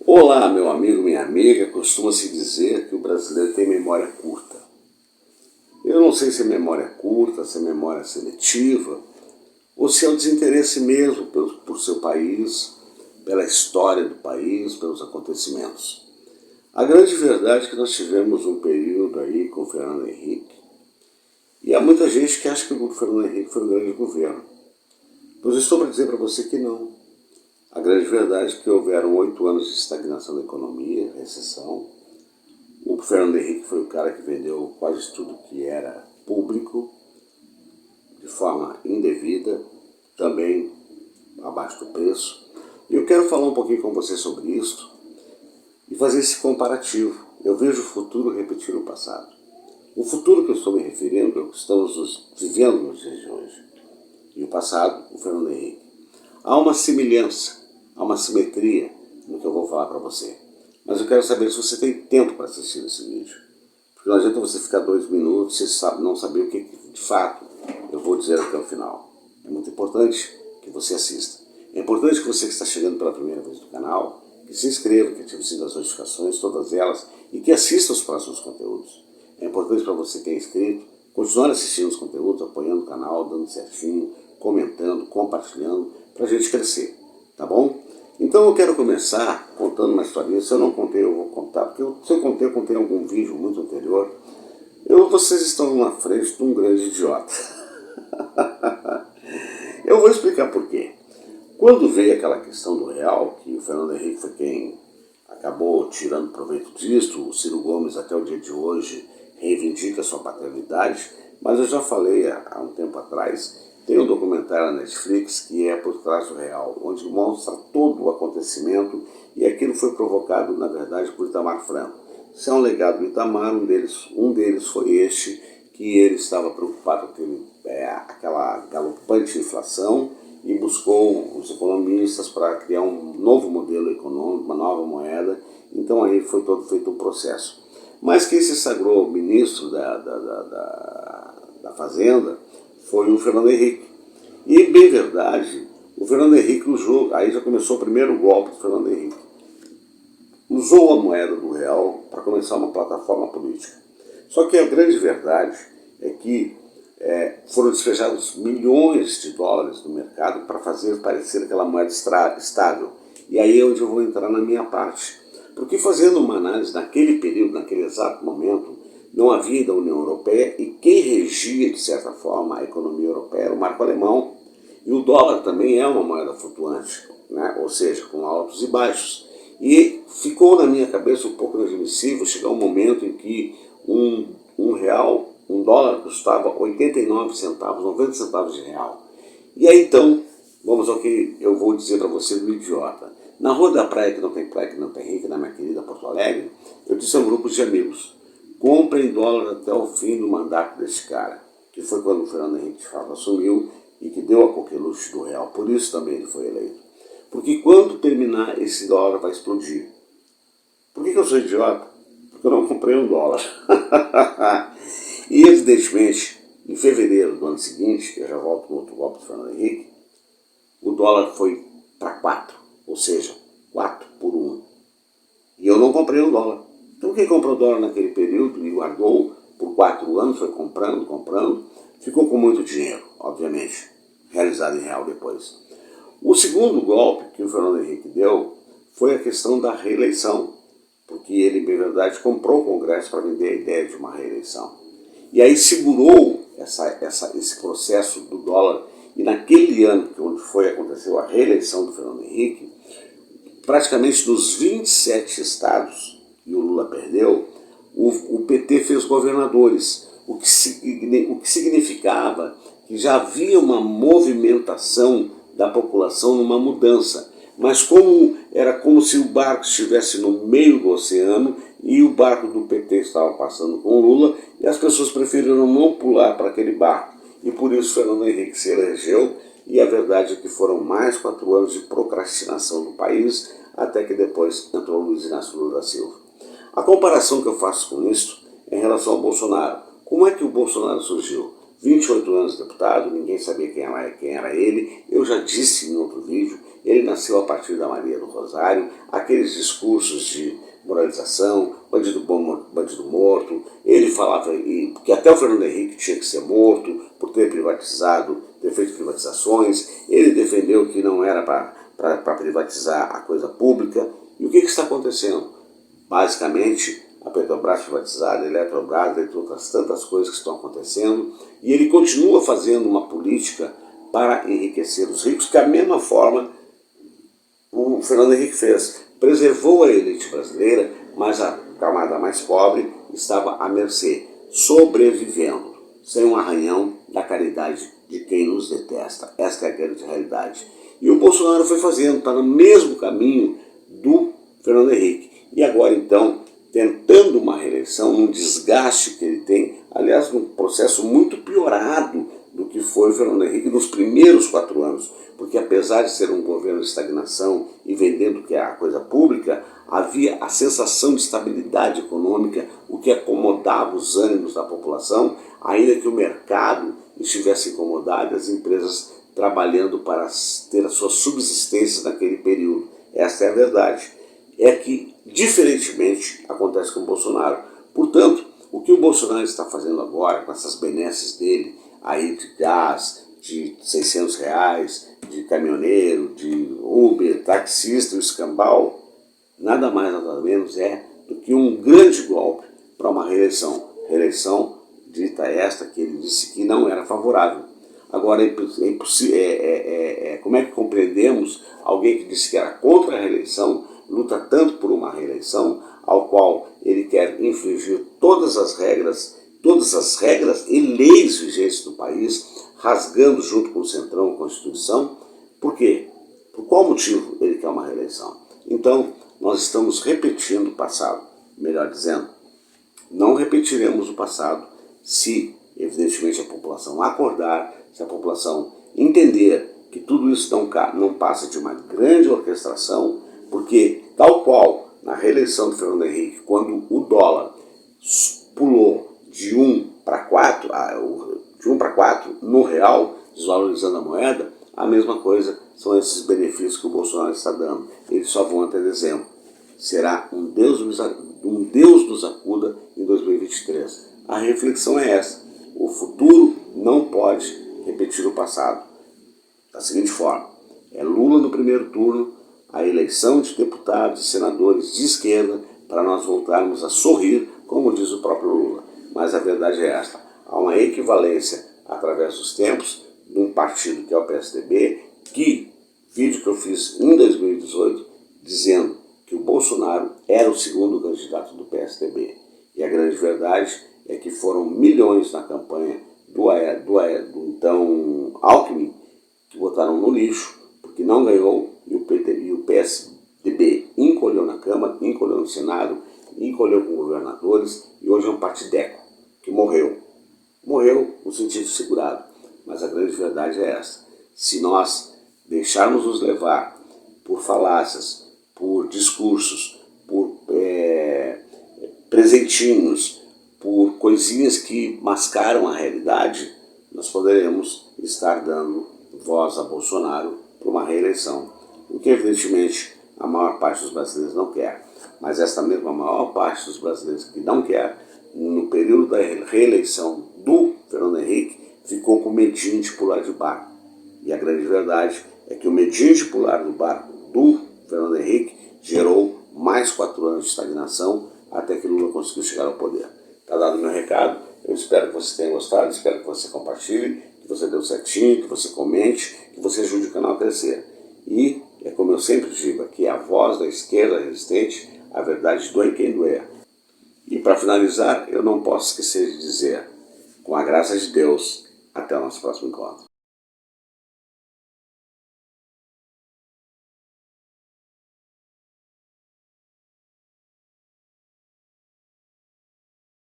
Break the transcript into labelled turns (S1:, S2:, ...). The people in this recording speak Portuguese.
S1: Olá, meu amigo, minha amiga. Costuma-se dizer que o brasileiro tem memória curta. Eu não sei se é memória curta, se é memória seletiva, ou se é o desinteresse mesmo por seu país, pela história do país, pelos acontecimentos. A grande verdade é que nós tivemos um período aí com o Fernando Henrique, e há muita gente que acha que o Fernando Henrique foi um grande governo. Pois eu estou para dizer para você que não. A grande verdade é que houveram 8 anos de estagnação da economia, recessão. O Fernando Henrique foi o cara que vendeu quase tudo que era público, de forma indevida, também abaixo do preço. E eu quero falar um pouquinho com você sobre isso e fazer esse comparativo. Eu vejo o futuro repetir o passado. O futuro que eu estou me referindo é o que estamos vivendo nos dias de hoje. E o passado, o Fernando Henrique. Há uma semelhança, há uma simetria no que eu vou falar para você. Mas eu quero saber se você tem tempo para assistir esse vídeo. Porque não adianta você ficar 2 minutos e não saber o que de fato eu vou dizer até o final. É muito importante que você assista. É importante que você que está chegando pela primeira vez no canal, que se inscreva, que ative o sininho das notificações, todas elas, e que assista os próximos conteúdos. É importante para você que é inscrito, continuar assistindo os conteúdos, apoiando o canal, dando certinho, comentando, compartilhando, para a gente crescer, tá bom? Então eu quero começar contando uma historinha. Se eu não contei, eu vou contar, porque se eu contei em algum vídeo muito anterior. Vocês estão na frente de um grande idiota. Eu vou explicar por quê. Quando veio aquela questão do real, que o Fernando Henrique foi quem acabou tirando proveito disso, o Ciro Gomes até o dia de hoje reivindica sua paternidade, mas eu já falei há um tempo atrás, tem um documentário na Netflix que é Por Trás do Real, onde mostra todo o acontecimento, e aquilo foi provocado, na verdade, por Itamar Franco. Se é um legado do Itamar, um deles foi este, que ele estava preocupado com aquela galopante inflação e buscou os economistas para criar um novo modelo econômico, uma nova moeda. Então aí foi todo feito um processo. Mas quem se sagrou ministro da Fazenda foi o Fernando Henrique. E, bem verdade, o Fernando Henrique usou, aí já começou o primeiro golpe do Fernando Henrique. Usou a moeda do real para começar uma plataforma política. Só que a grande verdade é que foram despejados milhões de dólares no mercado para fazer parecer aquela moeda estável. E aí é onde eu vou entrar na minha parte. Porque fazendo uma análise naquele período, naquele exato momento, não havia da União Europeia, e quem regia, de certa forma, a economia europeia era o marco alemão. E o dólar também é uma moeda flutuante, né? Ou seja, com altos e baixos. E ficou na minha cabeça um pouco inadmissível chegar um momento em que um dólar custava 89 centavos, 90 centavos de real. E aí então, vamos ao que eu vou dizer para você do idiota. Na Rua da Praia, que não tem praia, que não tem rica, na minha querida Porto Alegre, eu disse a um grupo de amigos: comprem dólar até o fim do mandato desse cara, que foi quando o Fernando Henrique de fato assumiu e que deu a coqueluche do real. Por isso também ele foi eleito. Porque quando terminar, esse dólar vai explodir. Por que eu sou idiota? Porque eu não comprei um dólar. E evidentemente, em fevereiro do ano seguinte, eu já volto com outro golpe do Fernando Henrique, o dólar foi para 4, ou seja, 4 por 1. E eu não comprei um dólar. Então quem comprou dólar naquele período e guardou por 4 anos, foi comprando, ficou com muito dinheiro, obviamente, realizado em real depois. O segundo golpe que o Fernando Henrique deu foi a questão da reeleição, porque ele, em verdade, comprou o Congresso para vender a ideia de uma reeleição. E aí segurou esse processo do dólar, e naquele ano onde aconteceu a reeleição do Fernando Henrique, praticamente nos 27 estados, e o Lula perdeu, o PT fez governadores, o que significava que já havia uma movimentação da população numa mudança. Mas era como se o barco estivesse no meio do oceano e o barco do PT estava passando com o Lula, e as pessoas preferiram não pular para aquele barco. E por isso Fernando Henrique se elegeu, e a verdade é que foram mais 4 anos de procrastinação do país, até que depois entrou Luiz Inácio Lula da Silva. A comparação que eu faço com isso é em relação ao Bolsonaro. Como é que o Bolsonaro surgiu? 28 anos de deputado, ninguém sabia quem era ele. Eu já disse em outro vídeo, ele nasceu a partir da Maria do Rosário, aqueles discursos de moralização, bandido bom, bandido morto. Ele falava que até o Fernando Henrique tinha que ser morto por ter privatizado, ter feito privatizações. Ele defendeu que não era para privatizar a coisa pública. E o que está acontecendo? Basicamente, a Petrobras privatizada, a Eletrobras, entre outras tantas coisas que estão acontecendo, e ele continua fazendo uma política para enriquecer os ricos, que da mesma forma o Fernando Henrique fez. Preservou a elite brasileira, mas a camada mais pobre estava à mercê, sobrevivendo, sem um arranhão da caridade de quem nos detesta. Esta é a grande realidade. E o Bolsonaro foi fazendo, está no mesmo caminho do Fernando Henrique. E agora, então, tentando uma reeleição, num desgaste que ele tem, aliás, num processo muito piorado do que foi o Fernando Henrique nos primeiros 4 anos, porque apesar de ser um governo de estagnação e vendendo que é a coisa pública, havia a sensação de estabilidade econômica, o que acomodava os ânimos da população, ainda que o mercado estivesse incomodado, as empresas trabalhando para ter a sua subsistência naquele período. Esta é a verdade. É que, diferentemente, acontece com o Bolsonaro. Portanto, o que o Bolsonaro está fazendo agora, com essas benesses dele, aí de gás, de R$600, de caminhoneiro, de Uber, taxista, o escambau, nada mais nada menos é do que um grande golpe para uma reeleição. Reeleição dita esta que ele disse que não era favorável. Agora, como é que compreendemos alguém que disse que era contra a reeleição, luta tanto por uma reeleição, ao qual ele quer infringir todas as regras e leis vigentes do país, rasgando junto com o Centrão a Constituição? Por quê? Por qual motivo ele quer uma reeleição? Então, nós estamos repetindo o passado. Melhor dizendo, não repetiremos o passado se, evidentemente, a população acordar, se a população entender que tudo isso não passa de uma grande orquestração, porque, tal qual na reeleição do Fernando Henrique, quando o dólar pulou de 1 para 4, no real, desvalorizando a moeda, a mesma coisa são esses benefícios que o Bolsonaro está dando. Eles só vão até dezembro. Será um Deus nos acuda em 2023. A reflexão é essa. O futuro não pode repetir o passado. Da seguinte forma, é Lula no primeiro turno, a eleição de deputados e senadores de esquerda para nós voltarmos a sorrir, como diz o próprio Lula. Mas a verdade é esta. Há uma equivalência, através dos tempos, de um partido que é o PSDB, vídeo que eu fiz em 2018, dizendo que o Bolsonaro era o segundo candidato do PSDB. E a grande verdade é que foram milhões na campanha do então Alckmin, que botaram no lixo, porque não ganhou, e o PSDB encolheu na Câmara, encolheu no Senado, encolheu com governadores, e hoje é um partideco, que morreu. Morreu no sentido segurado, mas a grande verdade é essa. Se nós deixarmos nos levar por falácias, por discursos, por presentinhos, por coisinhas que mascaram a realidade, nós poderemos estar dando voz a Bolsonaro para uma reeleição. O que, evidentemente, a maior parte dos brasileiros não quer. Mas esta mesma maior parte dos brasileiros que não quer, no período da reeleição do Fernando Henrique, ficou com medinho de pular de barco. E a grande verdade é que o medinho de pular do barco do Fernando Henrique gerou mais 4 anos de estagnação até que Lula conseguiu chegar ao poder. Está dado o meu recado, eu espero que você tenha gostado, espero que você compartilhe, que você dê o certinho, que você comente, que você ajude o canal a crescer. E, é como eu sempre digo, aqui é a voz da esquerda resistente, a verdade doer quem doer. E para finalizar, eu não posso esquecer de dizer, com a graça de Deus, até o nosso próximo encontro.